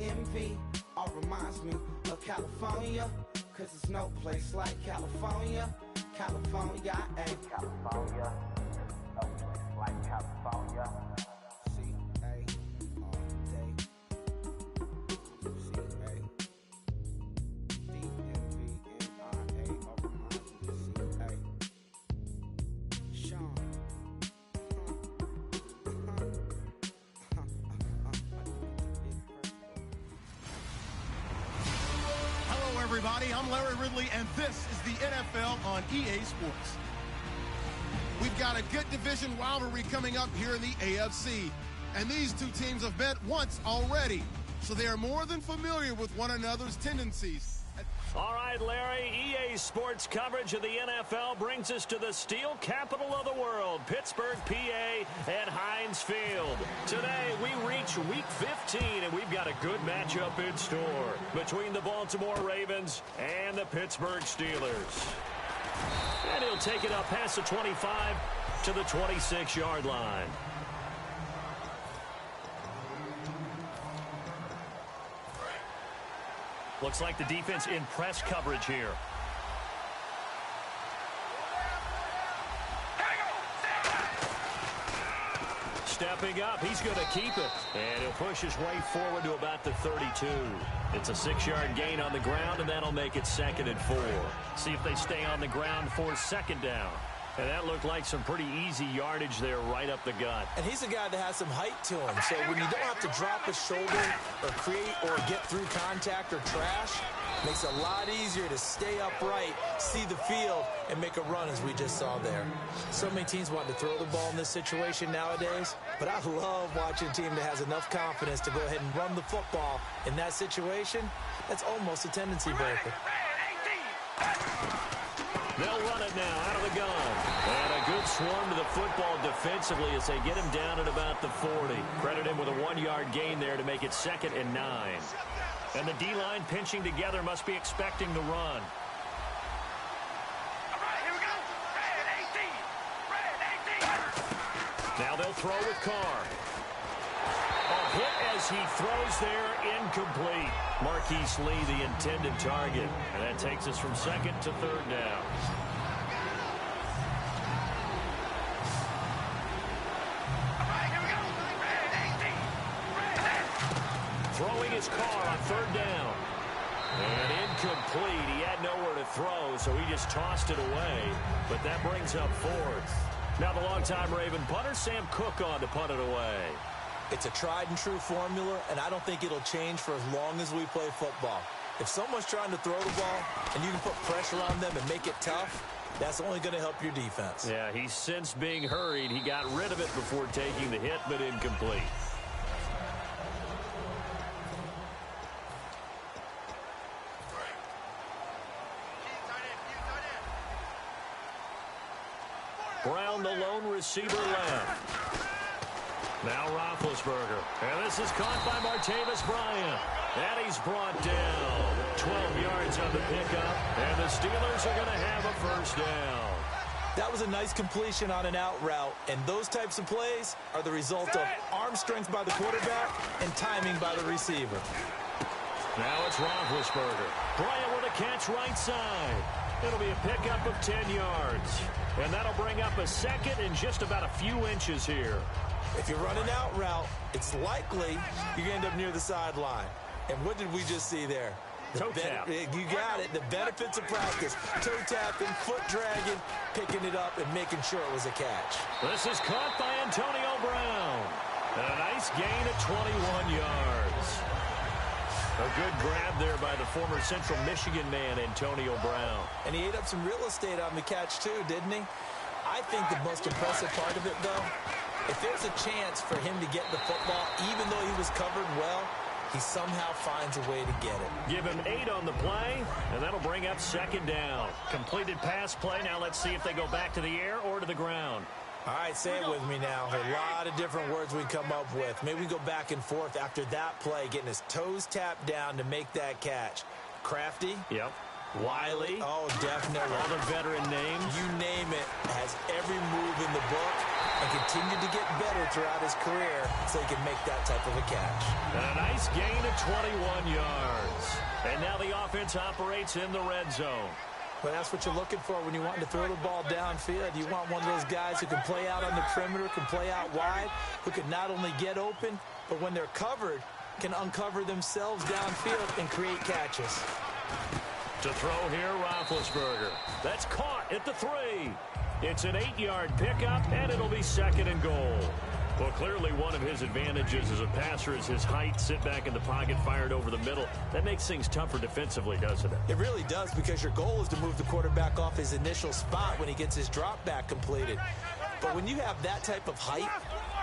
DMV all reminds me of California, cause there's no place like California. California, ayy. California, no place like California. C-A all day. C-A D-M-V-N-I-A all reminds me of C-A. Sean. Hello, everybody. I'm Larry Ridley, and this is the NFL on EA Sports. We've got a good division rivalry coming up here in the AFC, and these two teams have met once already, so they are more than familiar with one another's tendencies. All right, Larry, EA Sports coverage of the NFL brings us to the steel capital of the world, Pittsburgh, PA, at Heinz Field. Today, we reach Week 15, and we've got a good matchup in store between the Baltimore Ravens and the Pittsburgh Steelers. And he'll take it up past the 25 to the 26-yard line. Looks like the defense in press coverage here. Stepping up, he's going to keep it. And he'll push his way forward to about the 32. It's a 6-yard gain on the ground, and that'll make it 2nd and 4. See if they stay on the ground for 2nd down. And that looked like some pretty easy yardage there right up the gut. And he's a guy that has some height to him. So when you don't have to drop a shoulder or create or get through contact or trash, makes it a lot easier to stay upright, see the field, and make a run as we just saw there. So many teams want to throw the ball in this situation nowadays, but I love watching a team that has enough confidence to go ahead and run the football in that situation. That's almost a tendency breaker. They'll run it now out of the gun. And a good swarm to the football defensively as they get him down at about the 40. Credit him with a 1-yard gain there to make it 2nd and 9. And the D-line pinching together must be expecting the run. All right, here we go. Red 18. Now they'll throw with Carr. A hit as he throws there, incomplete. Marquise Lee, the intended target. And that takes us from 2nd to 3rd down. All right, here we go. Red 18. Throwing his Carr on 3rd down. And incomplete. He had nowhere to throw, so he just tossed it away. But that brings up 4th. Now the longtime Raven punter, Sam Cook, on to punt it away. It's a tried-and-true formula, and I don't think it'll change for as long as we play football. If someone's trying to throw the ball and you can put pressure on them and make it tough, that's only going to help your defense. Yeah, he's since being hurried. He got rid of it before taking the hit, but incomplete. Brown, the lone receiver, left. Now Roethlisberger. And this is caught by Martavis Bryant. And he's brought down. 12 yards on the pickup. And the Steelers are going to have a 1st down. That was a nice completion on an out route. And those types of plays are the result of arm strength by the quarterback and timing by the receiver. Now it's Roethlisberger. Bryant with a catch right side. It'll be a pickup of 10 yards. And that'll bring up a 2nd and just about a few inches here. If you're running out route, it's likely you end up near the sideline. And what did we just see there? Toe tap. You got it. The benefits of practice. Toe tapping, foot dragging, picking it up, and making sure it was a catch. This is caught by Antonio Brown. And a nice gain of 21 yards. A good grab there by the former Central Michigan man, Antonio Brown. And he ate up some real estate on the catch, too, didn't he? I think the most impressive part of it, though, if there's a chance for him to get the football, even though he was covered well, he somehow finds a way to get it. Give him 8 on the play, and that'll bring up 2nd down. Completed pass play. Now let's see if they go back to the air or to the ground. All right, say it with me now. A lot of different words we come up with. Maybe we go back and forth after that play, getting his toes tapped down to make that catch. Crafty? Yep. Wiley. Oh, definitely. All the veteran names. You name it, has every move in the book and continued to get better throughout his career so he can make that type of a catch. And a nice gain of 21 yards. And now the offense operates in the red zone. Well, that's what you're looking for when you want to throw the ball downfield. You want one of those guys who can play out on the perimeter, can play out wide, who can not only get open, but when they're covered, can uncover themselves downfield and create catches. To throw here, Roethlisberger. That's caught at the 3. It's an 8-yard pickup, and it'll be 2nd and goal. Well, clearly one of his advantages as a passer is his height. Sit back in the pocket, fired over the middle. That makes things tougher defensively, doesn't it? It really does, because your goal is to move the quarterback off his initial spot when he gets his drop back completed. But when you have that type of height,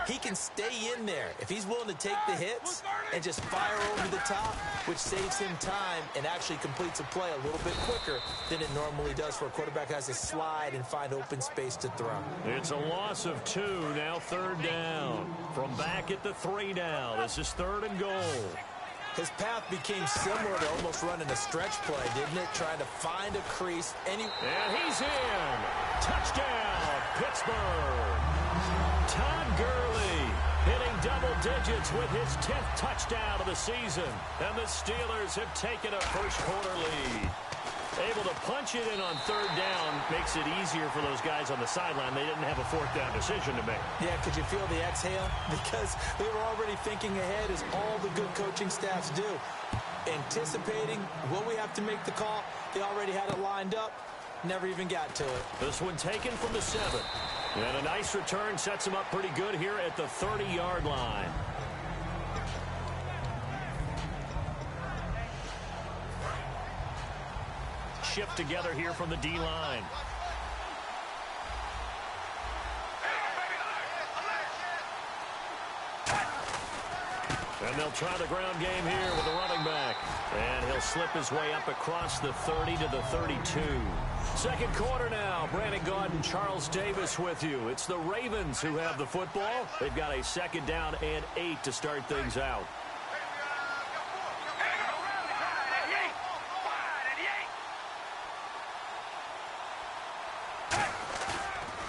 he can stay in there if he's willing to take the hits and just fire over the top, which saves him time and actually completes a play a little bit quicker than it normally does for a quarterback who has to slide and find open space to throw. It's a loss of 2, now 3rd down. From back at the 3 now, this is 3rd and goal. His path became similar to almost running a stretch play, didn't it? Trying to find a crease. And he's in. Touchdown, Pittsburgh. Todd Gurley hitting double digits with his 10th touchdown of the season. And the Steelers have taken a first-quarter lead. Able to punch it in on 3rd down makes it easier for those guys on the sideline. They didn't have a 4th down decision to make. Yeah, could you feel the exhale? Because they were already thinking ahead, as all the good coaching staffs do. Anticipating, will we have to make the call? They already had it lined up. Never even got to it. This one taken from the 7. And a nice return sets him up pretty good here at the 30-yard line. Shift together here from the D-line. And they'll try the ground game here with the running back. And he'll slip his way up across the 30 to the 32. Second quarter now. Brandon Gaudin, Charles Davis with you. It's the Ravens who have the football. They've got a 2nd down and 8 to start things out.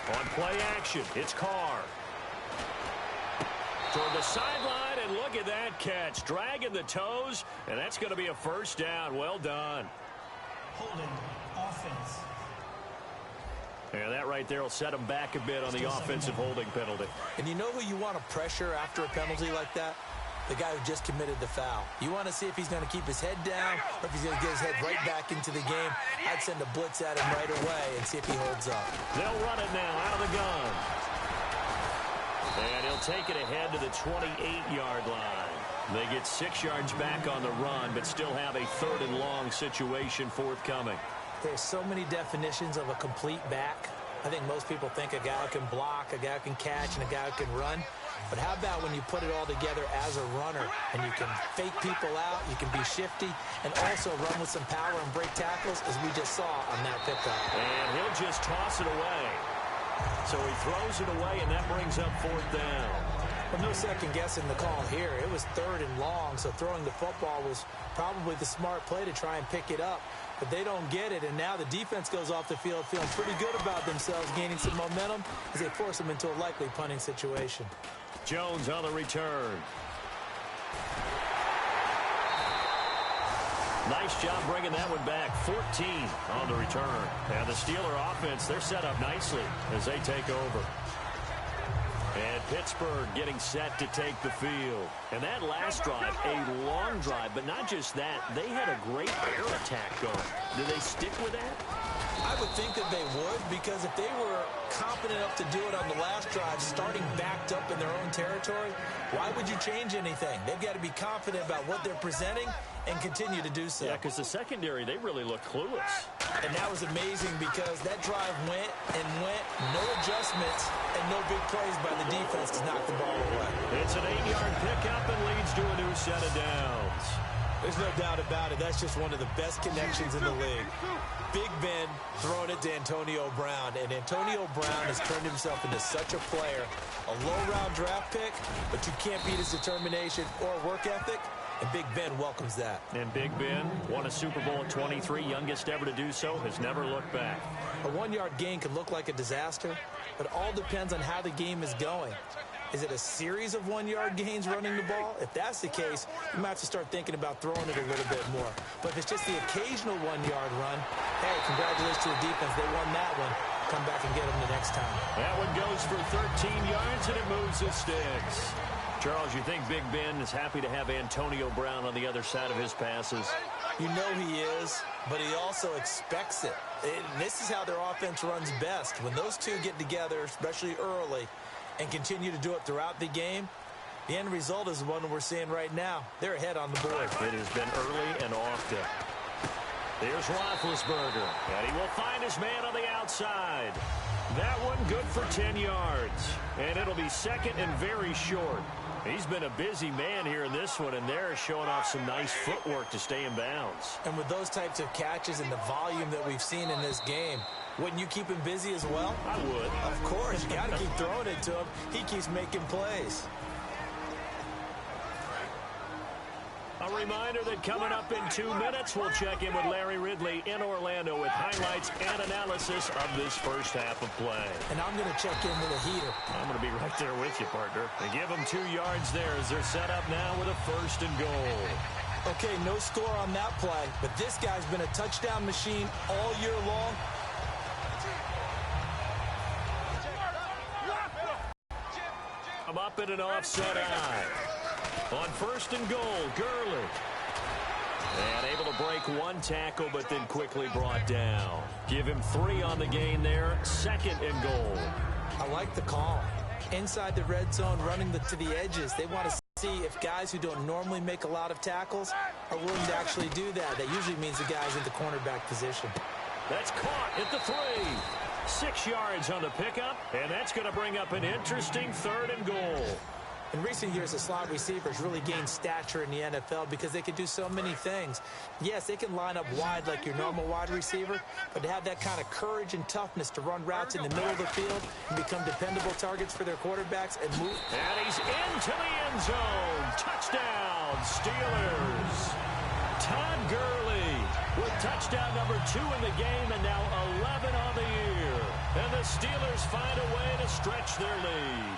On play action, it's Carr. Toward the sideline, and look at that catch. Dragging the toes, and that's going to be a 1st down. Well done. Holding offense. And that right there will set him back a bit on the offensive holding penalty. And you know who you want to pressure after a penalty like that? The guy who just committed the foul. You want to see if he's going to keep his head down or if he's going to get his head right back into the game. I'd send a blitz at him right away and see if he holds up. They'll run it now out of the gun. And he'll take it ahead to the 28-yard line. They get 6 yards back on the run, but still have a 3rd and long situation forthcoming. There's so many definitions of a complete back. I think most people think a guy who can block, a guy who can catch, and a guy who can run. But how about when you put it all together as a runner and you can fake people out, you can be shifty, and also run with some power and break tackles, as we just saw on that pickup. And he'll just toss it away. So he throws it away, and that brings up 4th down. Well, no second guessing the call here. It was 3rd and long, so throwing the football was probably the smart play to try and pick it up. But they don't get it, and now the defense goes off the field feeling pretty good about themselves, gaining some momentum as they force them into a likely punting situation. Jones on the return. Nice job bringing that one back. 14 on the return. And the Steeler offense, they're set up nicely as they take over. And Pittsburgh getting set to take the field. And that last drive, a long drive, but not just that. They had a great air attack going. Do they stick with that? I would think that they would, because if they were confident enough to do it on the last drive, starting backed up in their own territory, why would you change anything? They've got to be confident about what they're presenting and continue to do so. Yeah, because the secondary, they really look clueless. And that was amazing because that drive went and went, no adjustments, and no big plays by the defense to knock the ball away. It's an 8-yard pickup and leads to a new set of downs. There's no doubt about it. That's just one of the best connections in the league. Big Ben throwing it to Antonio Brown, and Antonio Brown has turned himself into such a player. A low-round draft pick, but you can't beat his determination or work ethic. and Big Ben welcomes that. And Big Ben won a Super Bowl at 23, youngest ever to do so, has never looked back. A 1-yard gain can look like a disaster, but it all depends on how the game is going. Is it a series of 1-yard gains running the ball? If that's the case, you might have to start thinking about throwing it a little bit more. But if it's just the occasional 1-yard run, hey, congratulations to the defense. They won that one. Come back and get them the next time. That one goes for 13 yards, and it moves the sticks. Charles, you think Big Ben is happy to have Antonio Brown on the other side of his passes? You know he is, but he also expects it. This is how their offense runs best. When those two get together, especially early, and continue to do it throughout the game, the end result is the one we're seeing right now. They're ahead on the board. It has been early and often. Here's Roethlisberger, and he will find his man on the outside. That one good for 10 yards, and it'll be second and very short. He's been a busy man here in this one, and they're showing off some nice footwork to stay in bounds. And with those types of catches and the volume that we've seen in this game, wouldn't you keep him busy as well? I would. Of course. You got to keep throwing it to him. He keeps making plays. A reminder that coming up in 2 minutes, we'll check in with Larry Ridley in Orlando with highlights and analysis of this first half of play. And I'm going to check in with a heater. I'm going to be right there with you, partner. They give them 2 yards there as they're set up now with a 1st and goal. Okay, no score on that play, but this guy's been a touchdown machine all year long. I'm up in an offset eye. On 1st and goal, Gurley. And able to break 1 tackle, but then quickly brought down. Give him 3 on the gain there. 2nd and goal. I like the call. Inside the red zone, running to the edges. They want to see if guys who don't normally make a lot of tackles are willing to actually do that. That usually means the guy's in the cornerback position. That's caught at the 3. 6 yards on the pickup, and that's going to bring up an interesting 3rd and goal. In recent years, the slot receivers really gained stature in the NFL because they can do so many things. Yes, they can line up wide like your normal wide receiver, but to have that kind of courage and toughness to run routes in the middle of the field and become dependable targets for their quarterbacks and move. And he's into the end zone. Touchdown, Steelers. Todd Gurley with touchdown number 2 in the game and now 11 on the year. And the Steelers find a way to stretch their lead.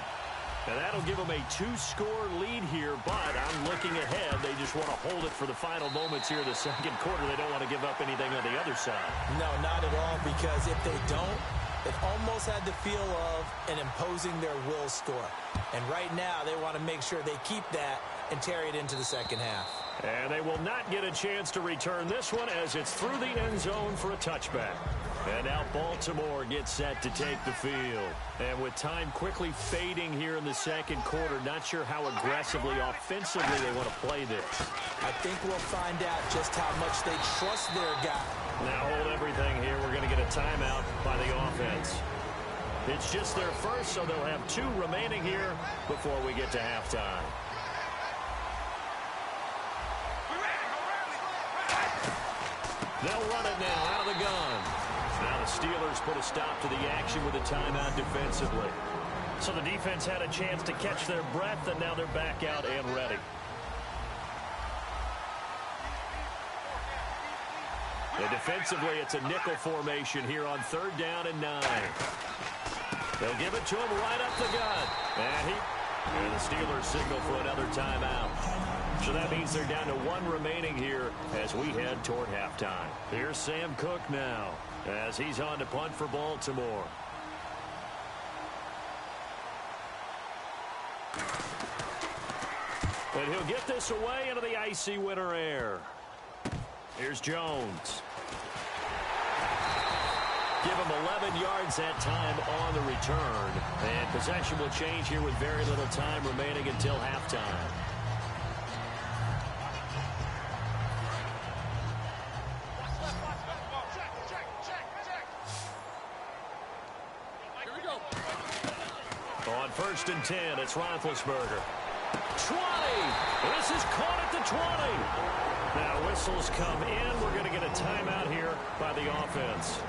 And that'll give them a 2-score lead here, but I'm looking ahead. They just want to hold it for the final moments here in the second quarter. They don't want to give up anything on the other side. No, not at all, because if they don't, it almost had the feel of an imposing their will score. And right now, they want to make sure they keep that and carry it into the second half. And they will not get a chance to return this one as it's through the end zone for a touchback. And now Baltimore gets set to take the field. And with time quickly fading here in the second quarter, not sure how aggressively, offensively they want to play this. I think we'll find out just how much they trust their guy. Now hold everything here. We're going to get a timeout by the offense. It's just their first, so they'll have 2 remaining here before we get to halftime. They'll run it now out of the gun. Now the Steelers put a stop to the action with a timeout defensively. So the defense had a chance to catch their breath, and now they're back out and ready. And defensively, it's a nickel formation here on 3rd down and 9. They'll give it to him right up the gut. And the Steelers signal for another timeout. So that means they're down to 1 remaining here as we head toward halftime. Here's Sam Cook now as he's on to punt for Baltimore. And he'll get this away into the icy winter air. Here's Jones. Give him 11 yards that time on the return. And possession will change here with very little time remaining until halftime. On 1st and 10, it's Roethlisberger. 20. This is caught at the 20. Now whistles come in. We're going to get a timeout here by the offense.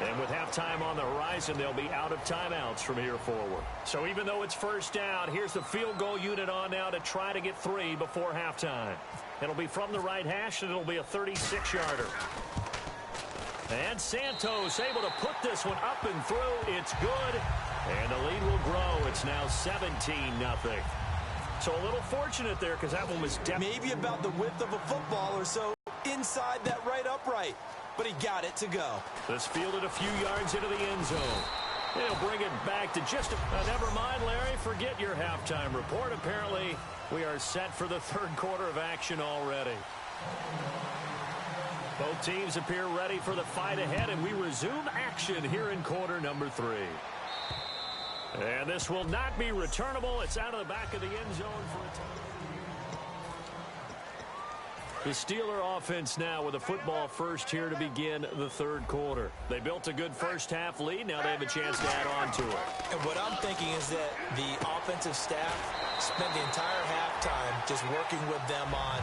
And with halftime on the horizon, they'll be out of timeouts from here forward. So even though it's first down, here's the field goal unit on now to try to get 3 before halftime. It'll be from the right hash, and it'll be a 36-yarder. And Santos able to put this one up and through. It's good. And the lead will grow. It's now 17-0. So a little fortunate there because that one was maybe about the width of a football or so inside that right upright. But he got it to go. This fielded a few yards into the end zone. They'll bring it back to just never mind, Larry. Forget your halftime report. Apparently, we are set for the third quarter of action already. Both teams appear ready for the fight ahead, and we resume action here in quarter number 3. And this will not be returnable. It's out of the back of the end zone for a touchdown. The Steeler offense now with a football first here to begin the third quarter. They built a good first-half lead. Now they have a chance to add on to it. And what I'm thinking is that the offensive staff spent the entire halftime just working with them on,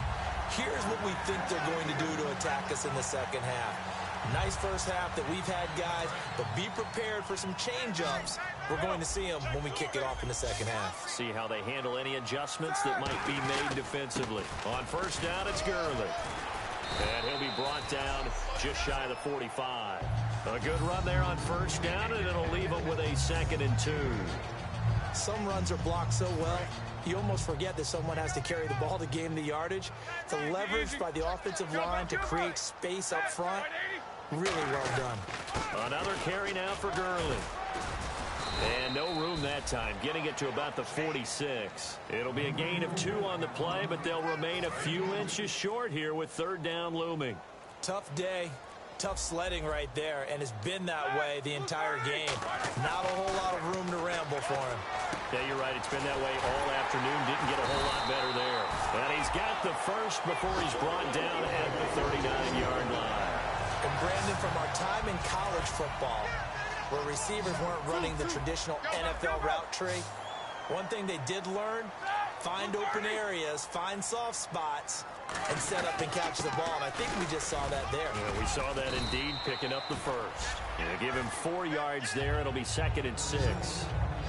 here's what we think they're going to do to attack us in the second half. Nice first half that we've had, guys, but be prepared for some change-ups. We're going to see them when we kick it off in the second half. See how they handle any adjustments that might be made defensively. On first down, it's Gurley. And he'll be brought down just shy of the 45. A good run there on first down, and it'll leave him with a 2nd and 2. Some runs are blocked so well, you almost forget that someone has to carry the ball to gain the yardage. The leverage by the offensive line to create space up front, really well done. Another carry now for Gurley. And no room that time, getting it to about the 46. It'll be a gain of 2 on the play, but they'll remain a few inches short here with third down looming. Tough day, tough sledding right there, and it's been that way the entire game. Not a whole lot of room to ramble for him. Yeah, you're right. It's been that way all afternoon. Didn't get a whole lot better there. And he's got the first before he's brought down at the 39-yard line. And Brandon, from our time in college football, where receivers weren't running the traditional NFL route tree, one thing they did learn, find open areas, find soft spots, and set up and catch the ball. And I think we just saw that there. Yeah, we saw that indeed, picking up the first. Give him 4 yards there. It'll be 2nd and 6.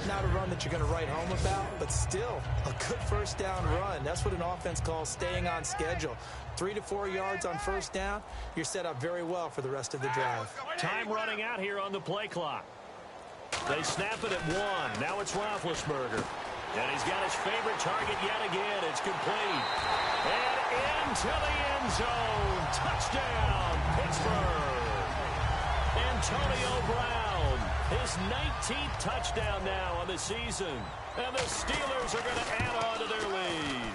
Not a run that you're going to write home about, but still a good first down run. That's what an offense calls staying on schedule. 3 to 4 yards on first down, you're set up very well for the rest of the drive. Time running out here on the play clock. They snap it at 1. Now it's Roethlisberger. And he's got his favorite target yet again. It's complete. And into the end zone. Touchdown, Pittsburgh. Antonio Brown, his 19th touchdown now on the season. And the Steelers are going to add on to their lead.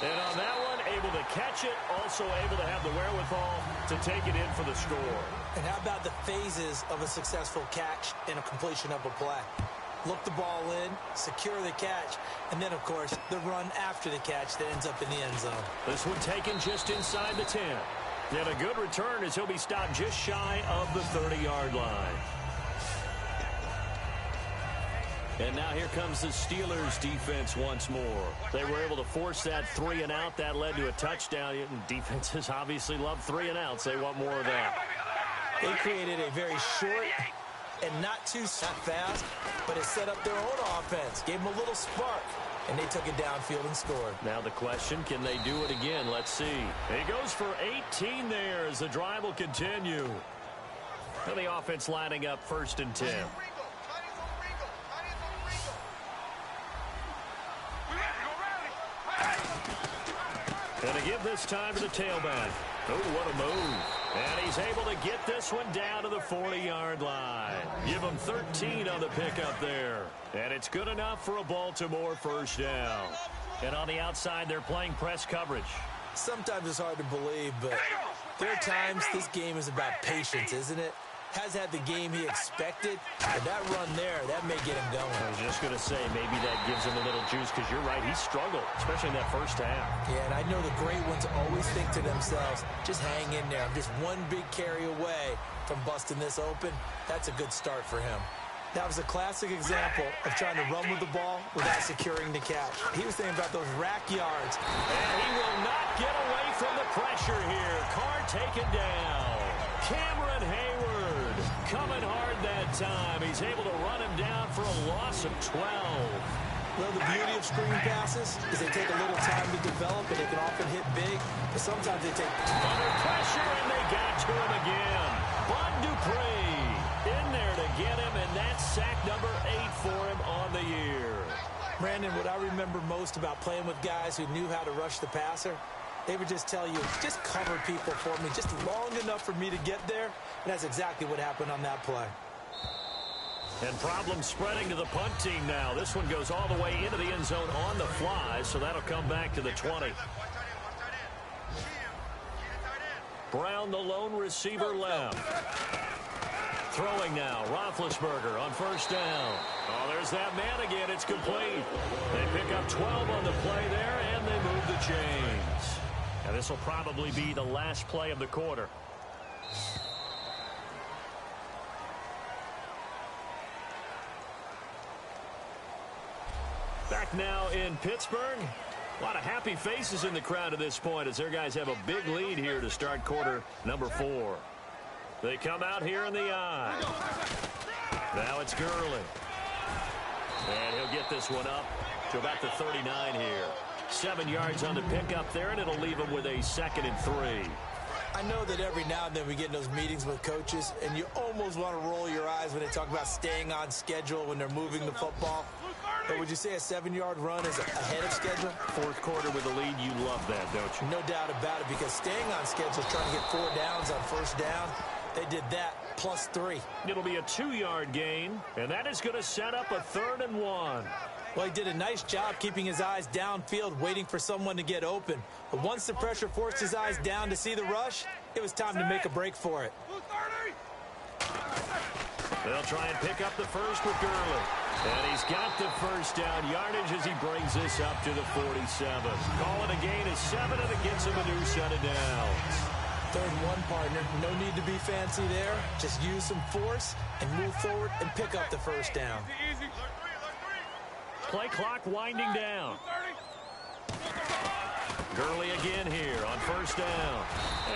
And on that one, able to catch it, also able to have the wherewithal to take it in for the score. And how about the phases of a successful catch and a completion of a play? Look the ball in, secure the catch, and then, of course, the run after the catch that ends up in the end zone. This one taken just inside the 10. And a good return as he'll be stopped just shy of the 30-yard line. And now here comes the Steelers defense once more. They were able to force that 3 and out. That led to a touchdown. Defenses obviously love 3 and outs. They want more of that. They created a very short and not too fast, but it set up their own offense. Gave them a little spark, and they took it downfield and scored. Now the question, can they do it again? Let's see. He goes for 18 there as the drive will continue. And the offense lining up 1st and 10. And to give this time to the tailback. Oh, what a move. And he's able to get this one down to the 40-yard line. Give him 13 on the pickup there. And it's good enough for a Baltimore first down. And on the outside, they're playing press coverage. Sometimes it's hard to believe, but there are times this game is about patience, isn't it? Has had the game he expected, but that run there, that may get him going. I was just going to say, maybe that gives him a little juice, because you're right, he struggled, especially in that first half. Yeah, and I know the great ones always think to themselves, just hang in there. I'm just one big carry away from busting this open. That's a good start for him. That was a classic example of trying to run with the ball without securing the catch. He was thinking about those rack yards. And he will not get away from the pressure here. Carr taken down. Cameron Hayward coming hard that time. He's able to run him down for a loss of 12. Well, the beauty of screen passes is they take a little time to develop, and they can often hit big, but sometimes they take... Under pressure, and they got to him again. Bud Dupree in there to get him, and that's sack number 8 for him on the year. Brandon, what I remember most about playing with guys who knew how to rush the passer, they would just tell you, just cover people for me, just long enough for me to get there, and that's exactly what happened on that play. And problems spreading to the punt team now. This one goes all the way into the end zone on the fly, so that'll come back to the 20. Brown, the lone receiver, left. Throwing now, Roethlisberger on first down. Oh, there's that man again. It's complete. They pick up 12 on the play there, and they move the chains. And this will probably be the last play of the quarter. Back now in Pittsburgh. A lot of happy faces in the crowd at this point as their guys have a big lead here to start quarter number 4. They come out here in the eye. Now it's Gurley. And he'll get this one up to about the 39 here. 7 yards on the pickup there, and it'll leave him with a 2nd and 3. I know that every now and then we get in those meetings with coaches, and you almost want to roll your eyes when they talk about staying on schedule when they're moving the football. But would you say a 7-yard run is ahead of schedule? Fourth quarter with a lead, you love that, don't you? No doubt about it, because staying on schedule, trying to get 4 downs on first down, they did that plus 3. It'll be a 2-yard gain, and that is going to set up a 3rd and 1. Well, he did a nice job keeping his eyes downfield, waiting for someone to get open. But once the pressure forced his eyes down to see the rush, it was time to make a break for it. They'll try and pick up the first with Gurley. And he's got the first down yardage as he brings this up to the 47. Call it a gain of 7, and it gets him a new set of downs. 3rd and 1, partner. No need to be fancy there. Just use some force and move forward and pick up the first down. Play clock winding down. Gurley again here on first down.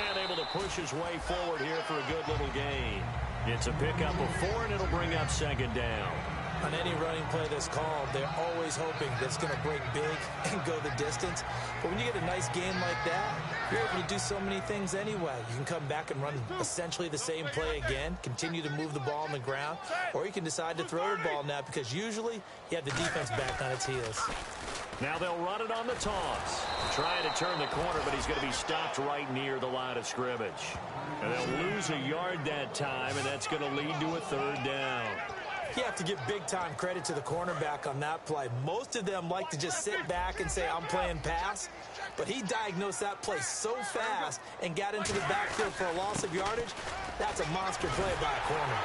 And able to push his way forward here for a good little gain. It's a pickup of 4, and it'll bring up 2nd down. On any running play that's called, they're always hoping that it's going to break big and go the distance. But when you get a nice gain like that, you're able to do so many things anyway. You can come back and run essentially the same play again, continue to move the ball on the ground, or you can decide to throw the ball now because usually you have the defense back on its heels. Now they'll run it on the toss. Trying to turn the corner, but he's going to be stopped right near the line of scrimmage. And they'll lose a yard that time, and that's going to lead to a 3rd down. You have to give big-time credit to the cornerback on that play. Most of them like to just sit back and say, I'm playing pass. But he diagnosed that play so fast and got into the backfield for a loss of yardage. That's a monster play by a corner.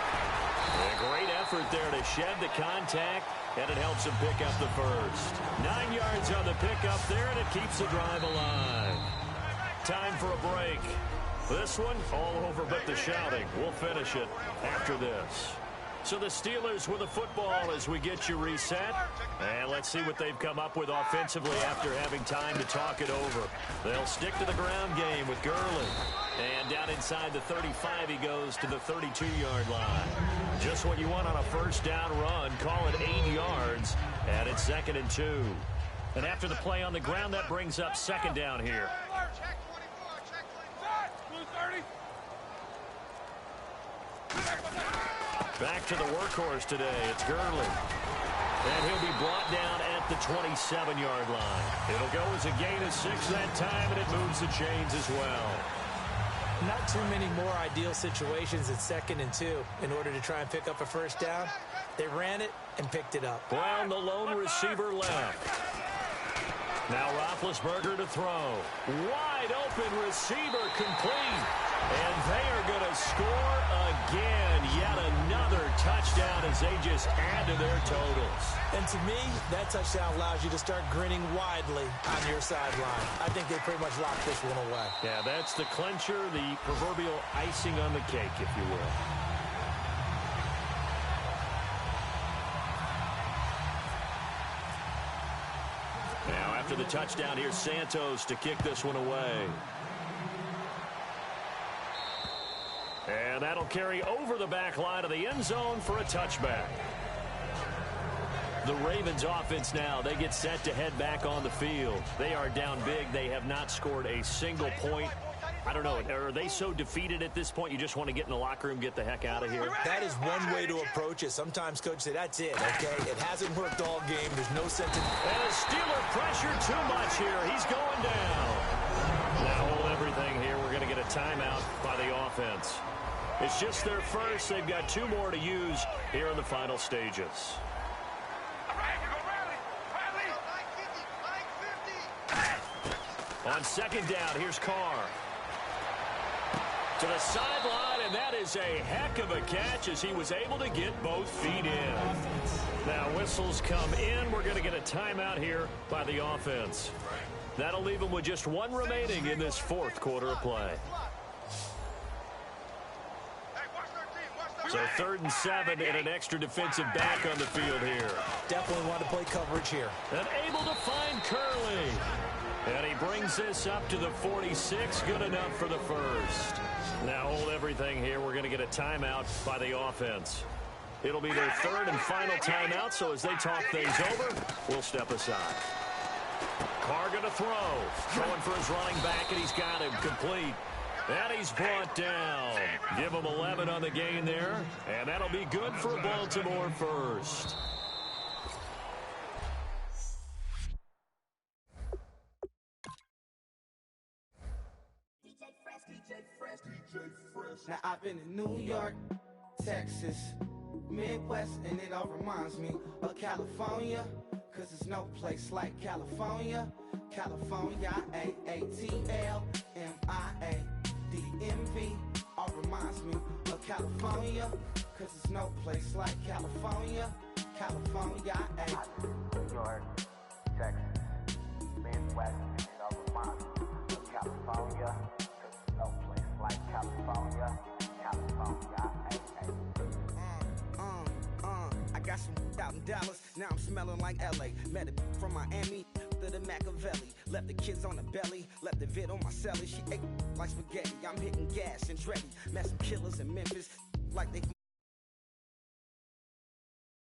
A great effort there to shed the contact, and it helps him pick up the first. 9 yards on the pickup there, and it keeps the drive alive. Time for a break. This one, all over but the shouting. We'll finish it after this. So the Steelers with the football as we get you reset. And let's see what they've come up with offensively after having time to talk it over. They'll stick to the ground game with Gurley. And down inside the 35, he goes to the 32-yard line. Just what you want on a first down run. Call it 8 yards. And it's 2nd and 2. And after the play on the ground, that brings up 2nd down here. Back to the workhorse today. It's Gurley. And he'll be brought down at the 27-yard line. It'll go as a gain of 6 that time, and it moves the chains as well. Not too many more ideal situations at 2nd and 2 in order to try and pick up a first down. They ran it and picked it up. Brown, the lone receiver, left. Now Roethlisberger to throw. Wide open receiver, complete. And they are going to score again. Yet another touchdown as they just add to their totals. And to me, that touchdown allows you to start grinning widely on your sideline. I think they pretty much locked this one away. Yeah, that's the clincher, the proverbial icing on the cake, if you will. Now, after the touchdown, here's Santos to kick this one away. And that'll carry over the back line of the end zone for a touchback. The Ravens offense now, they get set to head back on the field. They are down big. They have not scored a single point. I don't know, are they so defeated at this point you just want to get in the locker room, get the heck out of here? That is one way to approach it. Sometimes coach say, that's it, okay? It hasn't worked all game. There's no sense in... And a Steeler pressure too much here. He's going down. Now hold everything here. We're going to get a timeout by the offense. It's just their first. They've got 2 more to use here in the final stages. On second down, here's Carr. To the sideline, and that is a heck of a catch as he was able to get both feet in. Now whistles come in. We're going to get a timeout here by the offense. That'll leave them with just 1 remaining in this 4th quarter of play. So 3rd and 7 and an extra defensive back on the field here. Definitely want to play coverage here. And able to find Curley. And he brings this up to the 46. Good enough for the first. Now hold everything here. We're going to get a timeout by the offense. It'll be their 3rd and final timeout, so as they talk things over, we'll step aside. Carr going to throw. Throwing for his running back, and he's got him complete. And he's brought down. Give him 11 on the gain there, and that'll be good for a Baltimore first. Now I've been in New York, Texas, Midwest, and it all reminds me of California, cause there's no place like California. California, A-A-T-L-M-I-A-D-M-V, all reminds me of California, cause there's no place like California. California, New York, Texas, Midwest, and it all reminds me of California, cause there's no place like California. California, I got some out in Dallas, now I'm smelling like LA. Met it from Miami to the Machiavelli. Left the kids on the belly, left the vid on my celly. She ate like spaghetti, I'm hitting gas and Dreddy. Met some killers in Memphis, like they